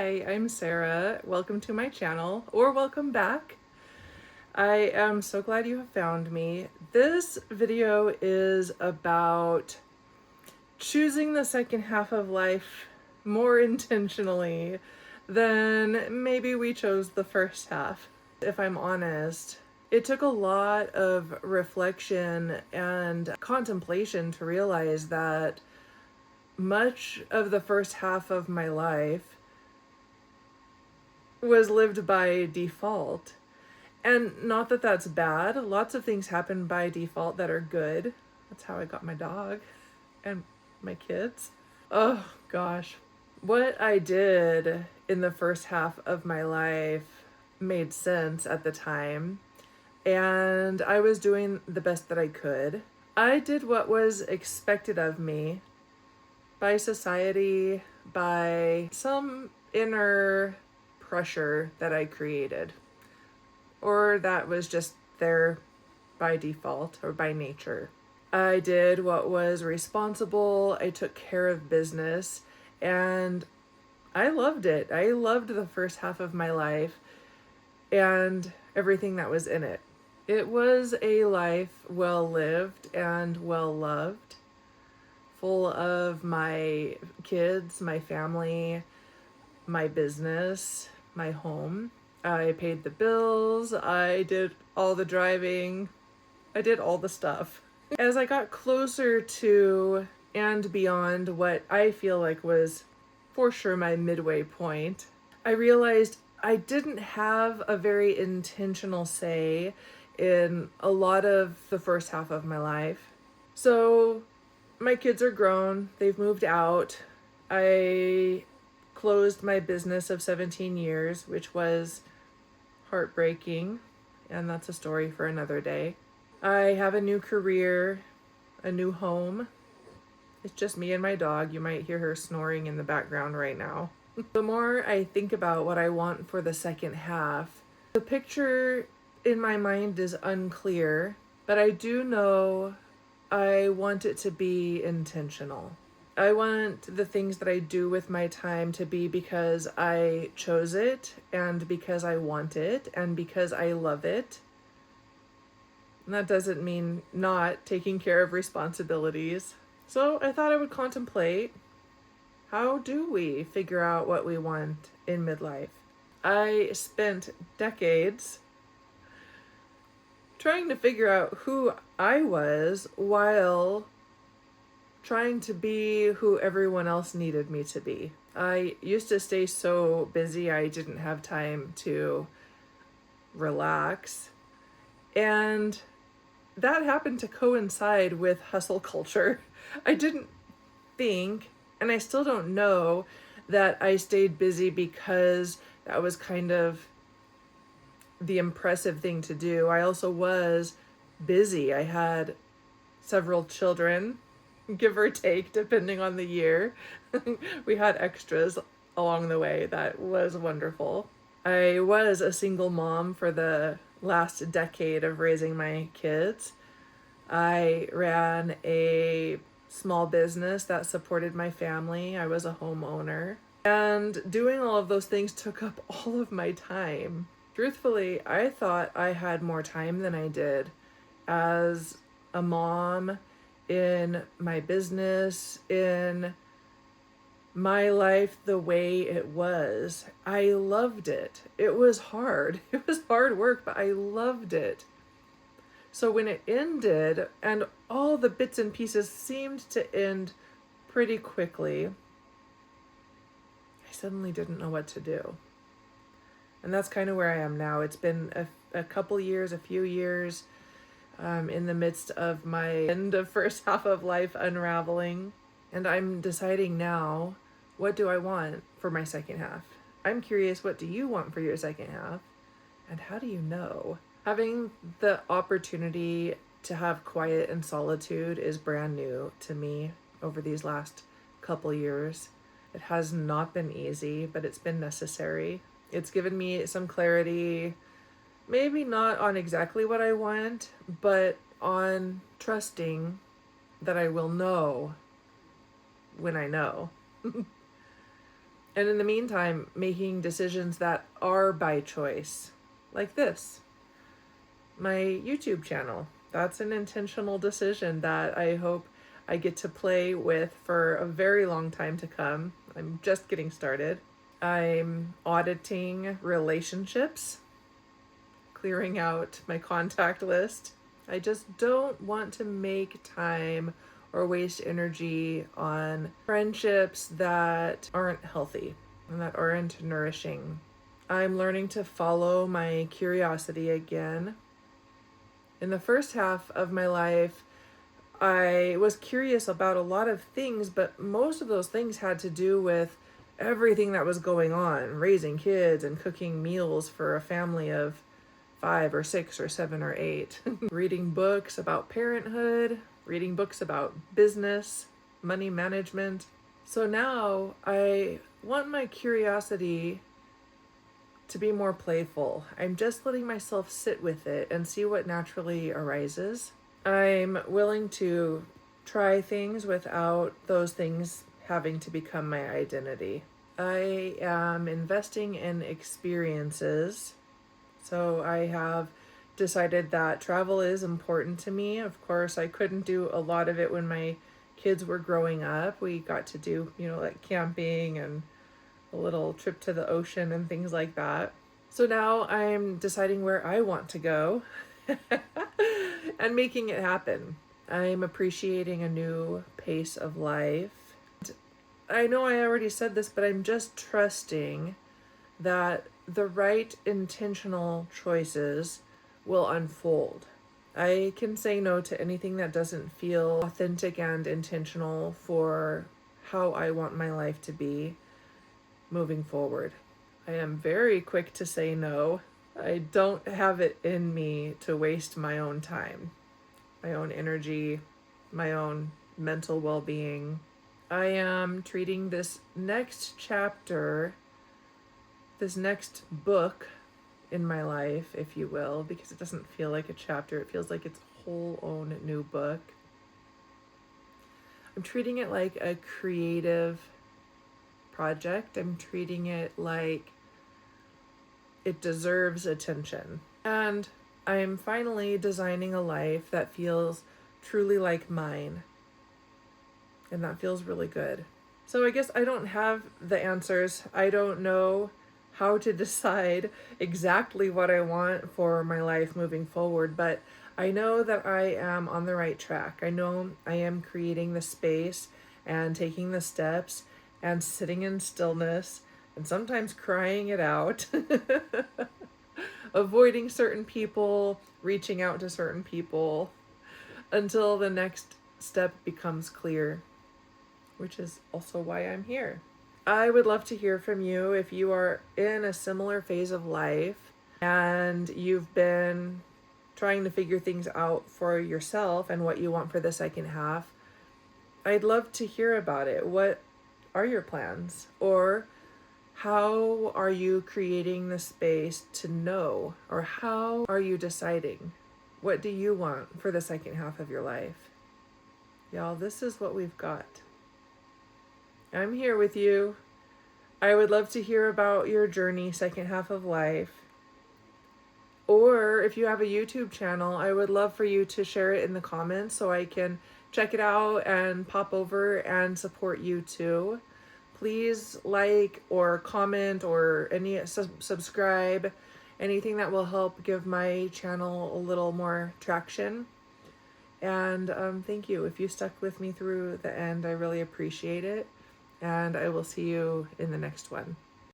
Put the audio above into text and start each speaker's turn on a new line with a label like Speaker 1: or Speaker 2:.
Speaker 1: Hi, I'm Sarah. Welcome to my channel, or welcome back. I am so glad you have found me. This video is about choosing the second half of life more intentionally than maybe we chose the first half. If I'm honest, it took a lot of reflection and contemplation to realize that much of the first half of my life was lived by default. And not that that's bad. Lots of things happen by default that are good. That's how I got my dog and my kids. Oh gosh. What I did in the first half of my life made sense at the time, and I was doing the best that I could. I did what was expected of me by society, by some inner pressure that I created, or that was just there by default or by nature. I did what was responsible. I took care of business, and I loved it. I loved the first half of my life and everything that was in it. It was a life well lived and well loved, full of my kids, my family, my business, my home. I paid the bills, I did all the driving, I did all the stuff. As I got closer to and beyond what I feel like was for sure my midway point, I realized I didn't have a very intentional say in a lot of the first half of my life. So my kids are grown, they've moved out. I closed my business of 17 years, which was heartbreaking, and that's a story for another day. I have a new career, a new home. It's just me and my dog. You might hear her snoring in the background right now. The more I think about what I want for the second half, the picture in my mind is unclear, but I do know I want it to be intentional. I want the things that I do with my time to be because I chose it, and because I want it, and because I love it. And that doesn't mean not taking care of responsibilities. So I thought I would contemplate, how do we figure out what we want in midlife? I spent decades trying to figure out who I was while trying to be who everyone else needed me to be. I used to stay so busy I didn't have time to relax. And that happened to coincide with hustle culture. I didn't think, and I still don't know, that I stayed busy because that was kind of the impressive thing to do. I also was busy. I had several children, give or take, depending on the year. We had extras along the way. That was wonderful. I was a single mom for the last decade of raising my kids. I ran a small business that supported my family. I was a homeowner. And doing all of those things took up all of my time. Truthfully, I thought I had more time than I did as a mom, in my business, in my life the way it was. I loved it. It was hard. It was hard work, but I loved it. So when it ended, and all the bits and pieces seemed to end pretty quickly, I suddenly didn't know what to do. And that's kind of where I am now. It's been a couple years, a few years, in the midst of my end of first half of life unraveling. And I'm deciding now, what do I want for my second half? I'm curious, what do you want for your second half? And how do you know? Having the opportunity to have quiet and solitude is brand new to me over these last couple years. It has not been easy, but it's been necessary. It's given me some clarity, maybe not on exactly what I want, but on trusting that I will know when I know. And in the meantime, making decisions that are by choice, like this, my YouTube channel. That's an intentional decision that I hope I get to play with for a very long time to come. I'm just getting started. I'm auditing relationships, clearing out my contact list. I just don't want to make time or waste energy on friendships that aren't healthy and that aren't nourishing. I'm learning to follow my curiosity again. In the first half of my life, I was curious about a lot of things, but most of those things had to do with everything that was going on, raising kids and cooking meals for a family of 5 or 6 or 7 or 8, reading books about parenthood, reading books about business, money management. So now I want my curiosity to be more playful. I'm just letting myself sit with it and see what naturally arises. I'm willing to try things without those things having to become my identity. I am investing in experiences. So I have decided that travel is important to me. Of course, I couldn't do a lot of it when my kids were growing up. We got to do, like camping and a little trip to the ocean and things like that. So now I'm deciding where I want to go and making it happen. I'm appreciating a new pace of life. I know I already said this, but I'm just trusting that the right intentional choices will unfold. I can say no to anything that doesn't feel authentic and intentional for how I want my life to be moving forward. I am very quick to say no. I don't have it in me to waste my own time, my own energy, my own mental well-being. I am treating this next chapter, this next book in my life, if you will, because it doesn't feel like a chapter. It feels like it's a whole own new book. I'm treating it like a creative project. I'm treating it like it deserves attention. And I'm finally designing a life that feels truly like mine. And that feels really good. So I guess I don't have the answers. I don't know how to decide exactly what I want for my life moving forward, but I know that I am on the right track. I know I am creating the space and taking the steps and sitting in stillness and sometimes crying it out, avoiding certain people, reaching out to certain people until the next step becomes clear, which is also why I'm here. I would love to hear from you if you are in a similar phase of life and you've been trying to figure things out for yourself and what you want for the second half. I'd love to hear about it. What are your plans? Or how are you creating the space to know? Or how are you deciding? What do you want for the second half of your life? Y'all, this is what we've got. I'm here with you. I would love to hear about your journey, second half of life. Or if you have a YouTube channel, I would love for you to share it in the comments so I can check it out and pop over and support you too. Please like or comment or subscribe, anything that will help give my channel a little more traction. And thank you. If you stuck with me through the end, I really appreciate it. And I will see you in the next one.